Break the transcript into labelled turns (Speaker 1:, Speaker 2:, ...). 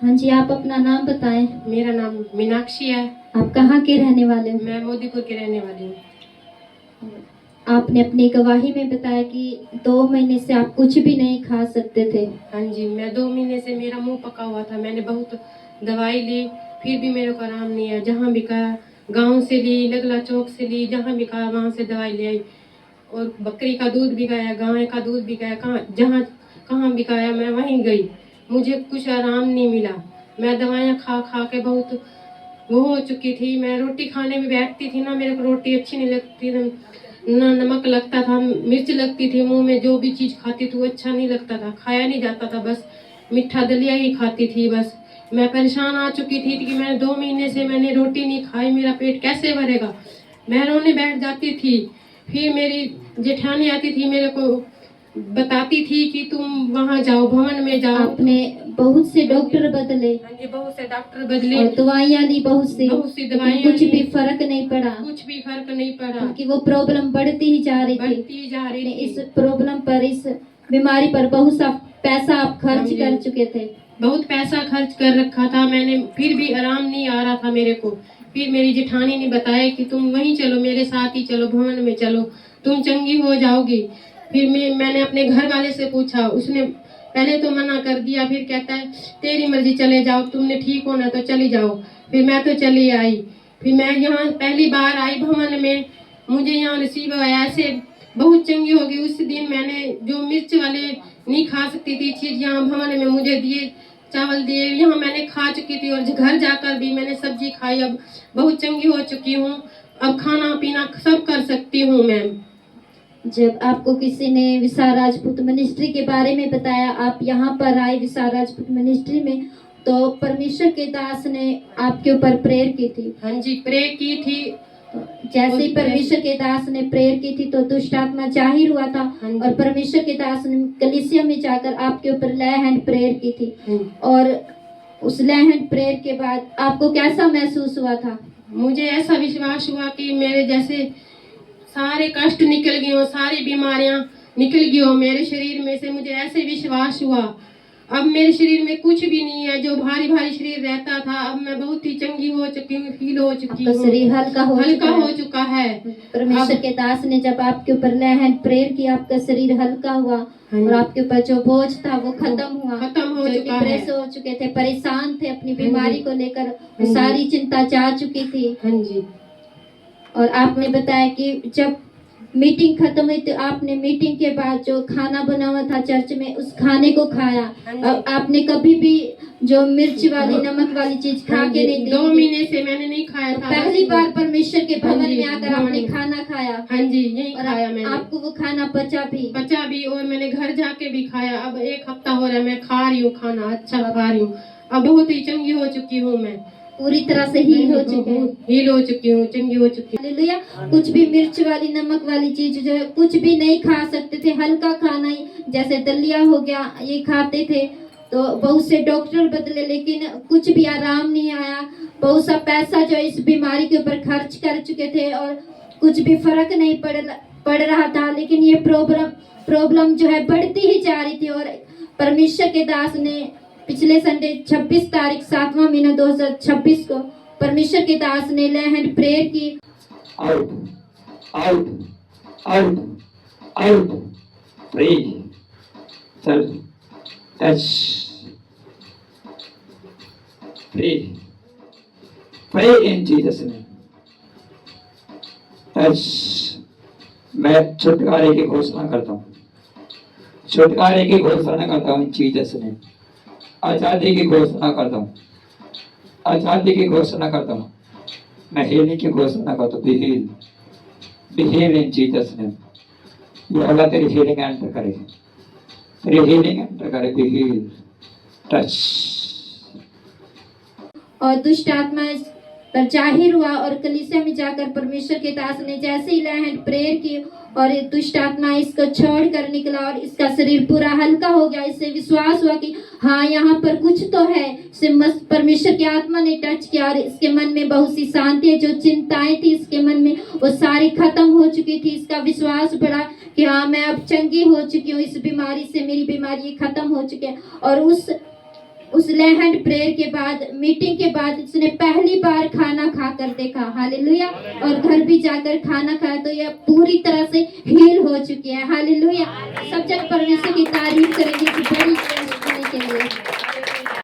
Speaker 1: हाँ जी, आप अपना नाम बताएं।
Speaker 2: मेरा नाम मीनाक्षी है।
Speaker 1: आप कहाँ के रहने वाले हो?
Speaker 2: मैं मोदीपुर की रहने वाली हूँ।
Speaker 1: आपने अपनी गवाही में बताया कि 2 महीने से आप कुछ भी नहीं खा सकते थे।
Speaker 2: हाँ जी, मैं 2 महीने से मेरा मुंह पका हुआ था। मैंने बहुत दवाई ली, फिर भी मेरे को आराम नहीं है। जहाँ भी कहा, गाँव से ली, लगला चौक से ली, जहाँ भी कहा वहाँ से दवाई ले आई। और बकरी का दूध भी गया, गाय का दूध भी गया, कहाँ भी गया, मैं वहीं गई। मुझे कुछ आराम नहीं मिला। मैं दवाइयाँ खा खा के बहुत वो हो चुकी थी। मैं रोटी खाने में बैठती थी ना, मेरे को रोटी अच्छी नहीं लगती ना, नमक लगता था, मिर्च लगती थी मुंह में। जो भी चीज़ खाती थी वो अच्छा नहीं लगता था, खाया नहीं जाता था। बस मीठा दलिया ही खाती थी। बस मैं परेशान आ चुकी थी कि मैं 2 महीने से मैंने रोटी नहीं खाई, मेरा पेट कैसे भरेगा। मैं रोने बैठ जाती थी। फिर मेरी जेठानी आती थी, मेरे को बताती थी कि तुम वहाँ जाओ, भवन में जाओ।
Speaker 1: आपने बहुत से डॉक्टर बदले।
Speaker 2: हाँ जी, बहुत से डॉक्टर बदले
Speaker 1: और दवाइयाँ ली बहुत सी
Speaker 2: दवाइयाँ,
Speaker 1: कुछ भी फर्क नहीं पड़ा।
Speaker 2: कुछ भी फर्क नहीं पड़ा,
Speaker 1: क्योंकि वो प्रॉब्लम बढ़ती ही जा रही थी। इस प्रॉब्लम पर, इस बीमारी पर बहुत सा पैसा आप खर्च कर चुके थे।
Speaker 2: बहुत पैसा खर्च कर रखा था मैंने, फिर भी आराम नहीं आ रहा था मेरे को। फिर मेरी जेठानी ने बताया कि तुम वहीं चलो, मेरे साथ ही चलो, भवन में चलो, तुम चंगी हो जाओगी। फिर मैंने अपने घर वाले से पूछा, उसने पहले तो मना कर दिया, फिर कहता है तेरी मर्जी, चले जाओ, तुमने ठीक होना तो चली जाओ। फिर मैं तो चली आई। फिर मैं यहाँ पहली बार आई भवन में, मुझे यहाँ नसीब हुआ, ऐसे बहुत चंगी हो गई। उस दिन मैंने जो मिर्च वाले नहीं खा सकती थी चीज, यहाँ भवन में मुझे दिए, चावल दिए, यहाँ मैंने खा चुकी थी। और घर जाकर भी मैंने सब्जी खाई, अब बहुत चंगी हो चुकी हूँ। अब खाना पीना सब कर सकती हूँ मैम।
Speaker 1: जब आपको किसी ने विशाल राजपूत मिनिस्ट्री के बारे में बताया, आप यहाँ पर आए विशाल राजपूत मिनिस्ट्री में, तो परमेश्वर के दास ने आपके ऊपर प्रेयर की थी।
Speaker 2: हाँ जी, प्रेयर की थी।
Speaker 1: जैसे ही परमेश्वर के दास ने प्रेयर की थी तो दुष्ट आत्मा जाहिर हुआ था। और परमेश्वर के दास ने कलीसिया में जाकर आपके ऊपर ले हैंड प्रेयर की थी। और उस ले हैंड प्रेयर के बाद आपको कैसा महसूस हुआ था?
Speaker 2: मुझे ऐसा विश्वास हुआ कि मेरे जैसे सारे कष्ट निकल गए हो, सारी बीमारियां निकल गई हो मेरे शरीर में से। मुझे ऐसे विश्वास हुआ, अब मेरे शरीर में कुछ भी नहीं है जो भारी भारी शरीर रहता था। अब मैं बहुत ही चंगी हो चुकी हूँ, फील हो चुकी हूँ,
Speaker 1: शरीर हल्का हो
Speaker 2: चुका है।
Speaker 1: परमेश्वर के दास ने जब आपके ऊपर ले हैंड प्रेयर किया, आपका शरीर हल्का हुआ और आपके ऊपर जो बोझ था वो खत्म हो चुका है। हो चुके थे, परेशान थे अपनी बीमारी को लेकर, सारी चिंता जा चुकी थी।
Speaker 2: हाँ जी।
Speaker 1: और आपने बताया कि जब मीटिंग खत्म हुई तो आपने मीटिंग के बाद जो खाना बना हुआ था चर्च में, उस खाने को खाया। और आपने कभी भी जो मिर्च वाली नमक वाली चीज खा के नहीं दी।
Speaker 2: 2 महीने से मैंने नहीं खाया था।
Speaker 1: पहली बार परमेश्वर के भवन में आकर आपने खाना खाया।
Speaker 2: हाँ जी, यही खाया मैंने।
Speaker 1: आपको वो खाना पचा भी
Speaker 2: और मैंने घर जाके भी खाया। अब 1 हफ्ता हो रहा है मैं खा रही हूँ खाना, अच्छा खा रही हूँ। अब बहुत ही चंगी हो चुकी हूँ मैं,
Speaker 1: पूरी तरह से हील हो चुकी हूँ,
Speaker 2: चंगी हो चुकी हूँ।
Speaker 1: हालेलुया। कुछ भी मिर्च वाली नमक वाली चीज जो है कुछ भी नहीं खा सकते थे, हल्का खाना ही जैसे दलिया हो गया ये खाते थे। तो बहुत से डॉक्टर बदले लेकिन कुछ भी आराम नहीं आया। बहुत सा पैसा जो इस बीमारी के ऊपर खर्च कर चुके थे और कुछ भी फर्क नहीं पड़ रहा था। लेकिन ये प्रॉब्लम जो है बढ़ती ही जा रही थी। और परमेश्वर के दास ने पिछले संडे 26 तारीख 7वां महीना 2026 को परमेश्वर के दास ने ले हैंड प्रेयर की।
Speaker 3: Out out out out free चल touch free free in Jesus name touch. मैं छुटकारे की घोषणा करता हूँ, छुटकारे की घोषणा करता हूँ इन जीसस नेम। आजादी की घोषणा करता हूँ, आजादी की घोषणा करता हूँ। मैं हीलिंग की घोषणा करता हूँ, be heal in Jesus name. ये अल्लाह तेरी हीलिंग एंटर करे, तेरी हीलिंग एंटर करे, बी हील टच।
Speaker 1: और दुष्ट आत्मा इस पर जाहिर हुआ और कलीसिया में जाकर परमेश्वर के दास ने जैसे ही ले हैंड प्रेयर की और ये दुष्ट आत्मा इसको छोड़ कर निकला और इसका शरीर पूरा हल्का हो गया। इससे विश्वास हुआ कि हाँ यहाँ पर कुछ तो है। इसे परमेश्वर की आत्मा ने टच किया और इसके मन में बहुत सी शांति है, जो चिंताएं थी इसके मन में वो सारी खत्म हो चुकी थी। इसका विश्वास बढ़ा कि हाँ मैं अब चंगी हो चुकी हूँ, इस बीमारी से मेरी बीमारी खत्म हो चुकी है। और उस लैंड प्रेयर के बाद, मीटिंग के बाद उसने पहली बार खाना खा कर देखा। हालेलुया। और घर भी जाकर खाना खाया तो यह पूरी तरह से हील हो चुकी है। हालेलुया। सब जन परमेश्वर की तारीफ करेंगे कि बड़ी चीज करने के लिए।